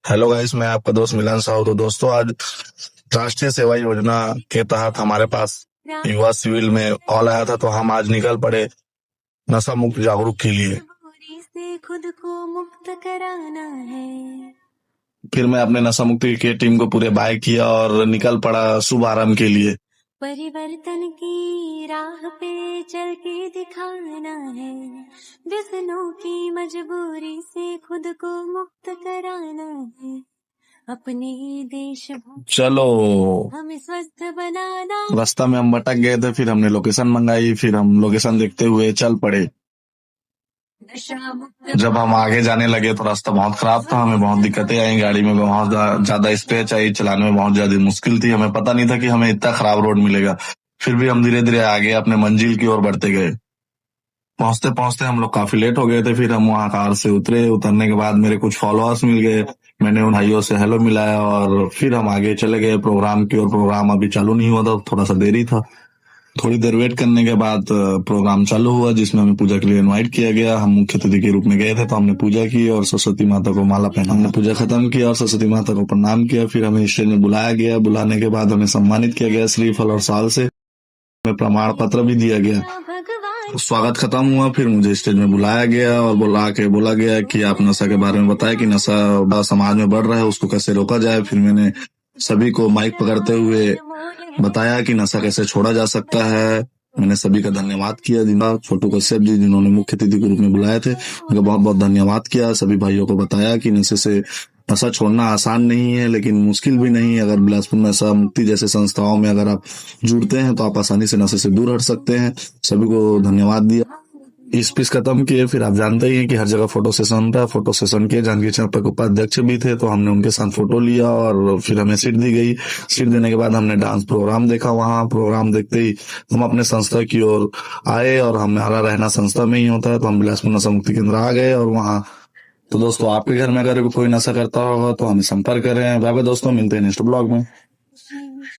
Hello guys, मैं आपका दोस्त मिलन साहू। तो दोस्तों, आज राष्ट्रीय सेवा योजना के तहत हमारे पास युवा सिविल में कॉल आया था, तो हम आज निकल पड़े नशा मुक्त जागरूक के लिए। से खुद को मुक्त कराना है। फिर मैं अपने नशा मुक्ति के टीम को पूरे बाय किया और निकल पड़ा शुभारंभ के लिए। परिवर्तन की राह पे चल के दिखाना है। व्यसनों की मजबूरी से खुद को मुक्त कराना है। अपने देश चलो, हमें स्वस्थ बनाना। रास्ता में हम भटक गए थे, फिर हमने लोकेशन मंगाई, फिर हम लोकेशन देखते हुए चल पड़े। जब हम आगे जाने लगे तो रास्ता बहुत खराब था, हमें बहुत दिक्कतें आई, गाड़ी में बहुत ज्यादा स्क्रैच आई, चलाने में बहुत ज्यादा मुश्किल थी। हमें पता नहीं था कि हमें इतना खराब रोड मिलेगा। फिर भी हम धीरे धीरे आगे अपने मंजिल की ओर बढ़ते गए। पहुंचते पहुंचते हम लोग काफी लेट हो गए थे। फिर हम वहां कार से उतरे। उतरने के बाद मेरे कुछ फॉलोअर्स मिल गए, मैंने उन भाइयों से हेलो मिलाया और फिर हम आगे चले गए प्रोग्राम की ओर। प्रोग्राम अभी चालू नहीं हुआ था, थोड़ा सा देरी था। थोड़ी देर वेट करने के बाद प्रोग्राम चालू हुआ, जिसमें हमें पूजा के लिए इनवाइट किया गया। हम मुख्य अतिथि के रूप में गए थे, तो हमने पूजा की और सरस्वती माता को माला पहना। हमने पूजा खत्म किया और सरस्वती माता को प्रणाम किया। फिर हमें स्टेज में बुलाया गया। बुलाने के बाद हमें सम्मानित किया गया श्रीफल और साल से। हमें प्रमाण पत्र भी दिया गया। स्वागत खत्म हुआ, फिर मुझे स्टेज में बुलाया गया और बोला गया कि आप नशा के बारे में बताएं कि नशा समाज में बढ़ रहा है, उसको कैसे रोका जाए। फिर मैंने सभी को माइक पकड़ते हुए बताया कि नशा कैसे छोड़ा जा सकता है। मैंने सभी का धन्यवाद किया। छोटू कश्यप जी, जिन्होंने मुख्य अतिथि के रूप में बुलाए थे, उनका बहुत बहुत धन्यवाद किया। सभी भाइयों को बताया कि नशे से नशा छोड़ना आसान नहीं है, लेकिन मुश्किल भी नहीं है। अगर बिलासपुर नशा मुक्ति जैसे संस्थाओं में अगर आप जुड़ते हैं तो आप आसानी से नशे से दूर हट सकते हैं। सभी को धन्यवाद दिया। स्पीच खत्म किए। फिर आप जानते ही हैं कि हर जगह फोटो सेशन था। फोटो सेशन किए। जानकी चांपा के उपाध्यक्ष भी थे, तो हमने उनके साथ फोटो लिया और फिर हमें सीट दी गई। सीट देने के बाद हमने डांस प्रोग्राम देखा। वहाँ प्रोग्राम देखते ही हम अपने संस्था की ओर आए, और हमारा रहना संस्था में ही होता है, तो हम बिलासपुर नशा मुक्ति केंद्र आ गए। और वहाँ तो दोस्तों, आपके घर में अगर कोई नशा करता होगा तो हमें संपर्क करें। बाय बाय दोस्तों, मिलते हैं नेक्स्ट ब्लॉग में।